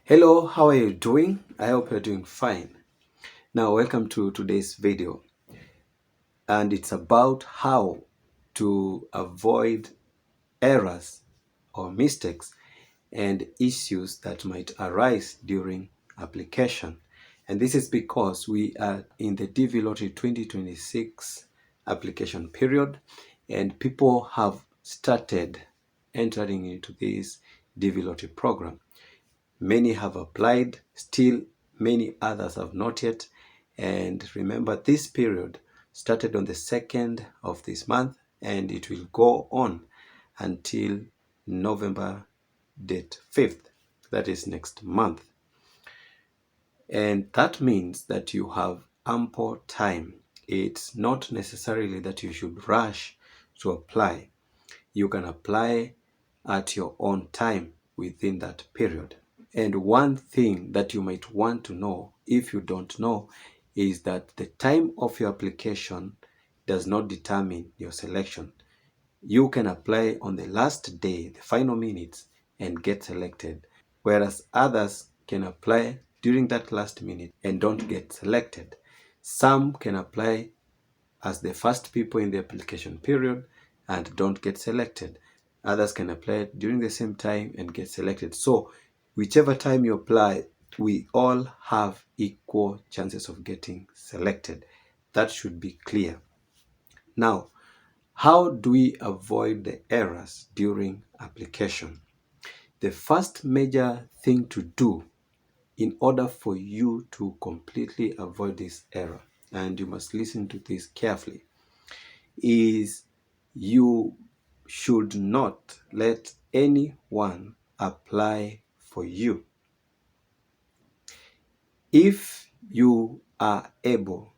Hello, how are you doing? I hope you're doing fine. Now, welcome to today's video, and it's about how to avoid errors or mistakes and issues that might arise during application. And this is because we are in the DV Lottery 2026 application period, and people have started entering into this DV Lottery program. Many have applied, still many others have not yet. And remember, this period started on the 2nd of this month and it will go on until November date 5th. That is next month. And that means that you have ample time. It's not necessarily that you should rush to apply. You can apply at your own time within that period. And one thing that you might want to know, if you don't know, is that the time of your application does not determine your selection. You can apply on the last day, the final minutes, and get selected, whereas others can apply during that last minute and don't get selected. Some can apply as the first people in the application period and don't get selected. Others can apply during the same time and get selected. So whichever time you apply, we all have equal chances of getting selected. That should be clear. Now, how do we avoid the errors during application? The first major thing to do in order for you to completely avoid this error, and you must listen to this carefully, is you should not let anyone apply for you. If you are able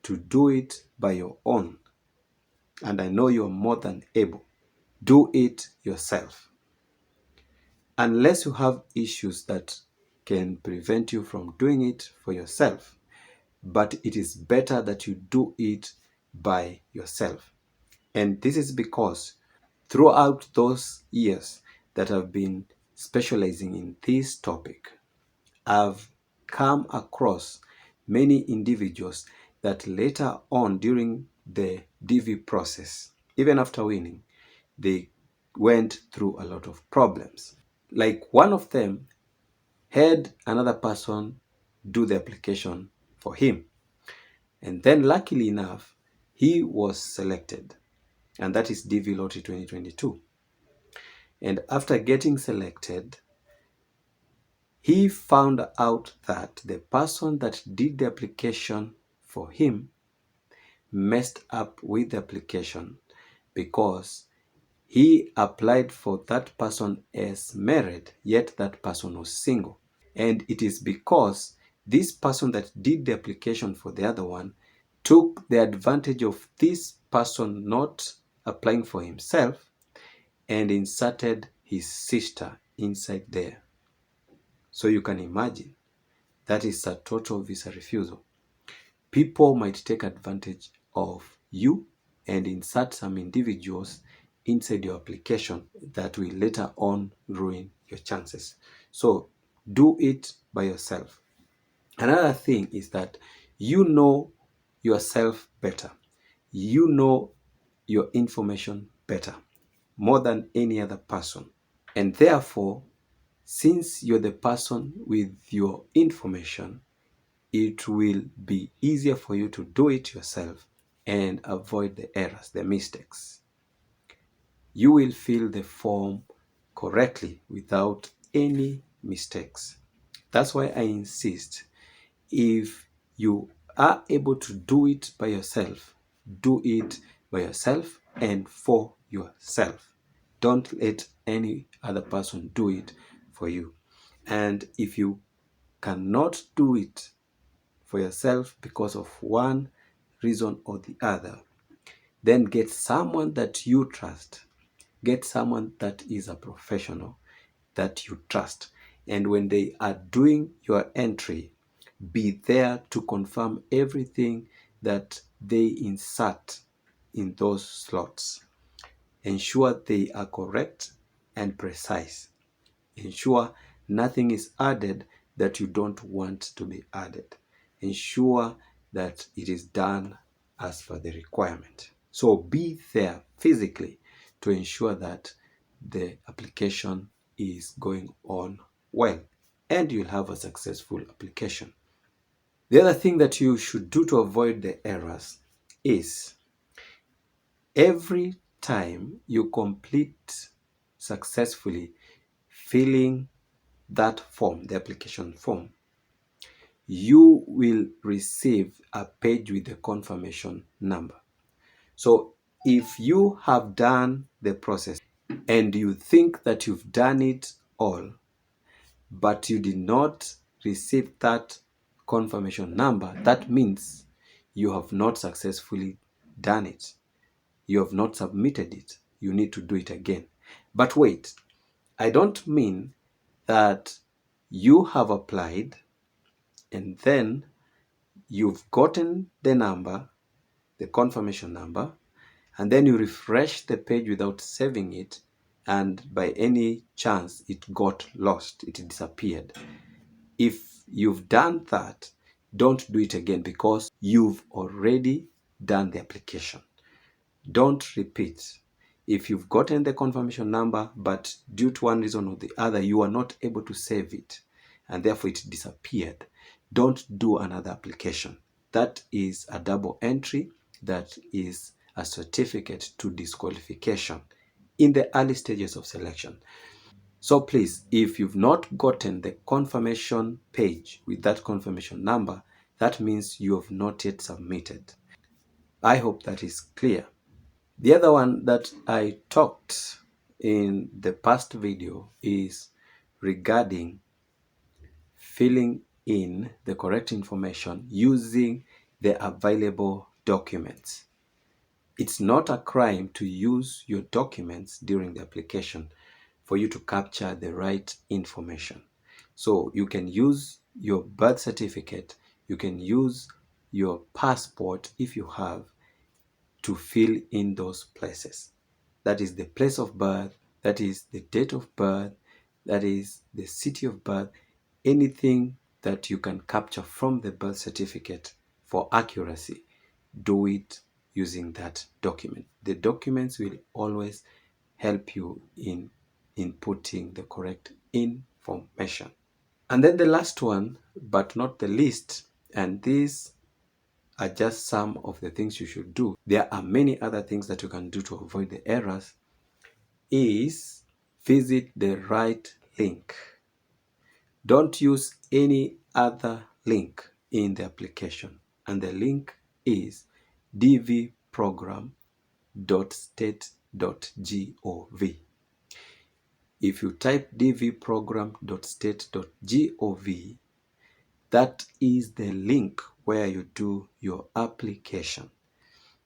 to do it by your own, and I know you're more than able, do it yourself. Unless you have issues that can prevent you from doing it for yourself, but it is better that you do it by yourself. And this is because throughout those years that I've been specializing in this topic, I've come across many individuals that later on during the DV process, even after winning, they went through a lot of problems. Like one of them had another person do the application for him. And then luckily enough, he was selected. And that is DV Lottery 2022. And after getting selected, he found out that the person that did the application for him messed up with the application because he applied for that person as married, yet that person was single. And it is because this person that did the application for the other one took the advantage of this person not applying for himself and inserted his sister inside there. So you can imagine that is a total visa refusal. People might take advantage of you and insert some individuals inside your application that will later on ruin your chances. So do it by yourself. Another thing is that you know yourself better. You know your information better, more than any other person. And therefore, since you're the person with your information, it will be easier for you to do it yourself and avoid the errors, the mistakes. You will fill the form correctly without any mistakes. That's why I insist, if you are able to do it by yourself, do it by yourself and for yourself. Don't let any other person do it for you. And if you cannot do it for yourself because of one reason or the other, then get someone that you trust. Get someone that is a professional that you trust. And when they are doing your entry, be there to confirm everything that they insert in those slots. Ensure they are correct and precise. Ensure nothing is added that you don't want to be added. Ensure that it is done as per the requirement. So be there physically to ensure that the application is going on well and you'll have a successful application. The other thing that you should do to avoid the errors is every time you complete successfully filling that form, the application form, you will receive a page with the confirmation number. So if you have done the process and you think that you've done it all, but you did not receive that confirmation number, that means you have not successfully done it. You have not submitted it. You need to do it again. But wait, I don't mean that you have applied and then you've gotten the number, the confirmation number, and then you refresh the page without saving it, and by any chance it got lost, it disappeared. If you've done that, don't do it again because you've already done the application. Don't repeat. If you've gotten the confirmation number, but due to one reason or the other, you are not able to save it, and therefore it disappeared, don't do another application. That is a double entry. That is a certificate to disqualification in the early stages of selection. So please, if you've not gotten the confirmation page with that confirmation number, that means you have not yet submitted. I hope that is clear. The other one that I talked in the past video is regarding filling in the correct information using the available documents. It's not a crime to use your documents during the application for you to capture the right information. So you can use your birth certificate, you can use your passport if you have, to fill in those places. That is the place of birth, that is the date of birth, that is the city of birth, anything that you can capture from the birth certificate for accuracy, do it using that document. The documents will always help you in inputting the correct information. And then the last one, but not the least, and these are just some of the things you should do. There are many other things that you can do to avoid the errors, is visit the right link. Don't use any other link in the application. And the link is dvprogram.state.gov. If you type dvprogram.state.gov, that is the link where you do your application.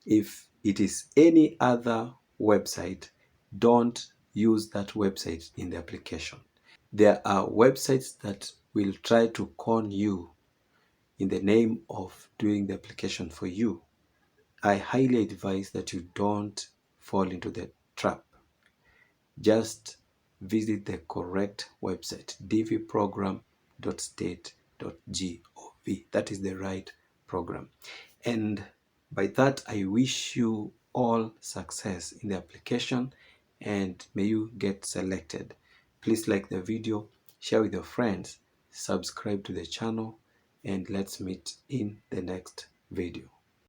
If it is any other website, don't use that website in the application. There are websites that will try to con you in the name of doing the application for you. I highly advise that you don't fall into the trap. Just visit the correct website, dvprogram.state.gov. That is the right program. And by that, I wish you all success in the application and may you get selected. Please like the video, share with your friends, subscribe to the channel, and let's meet in the next video.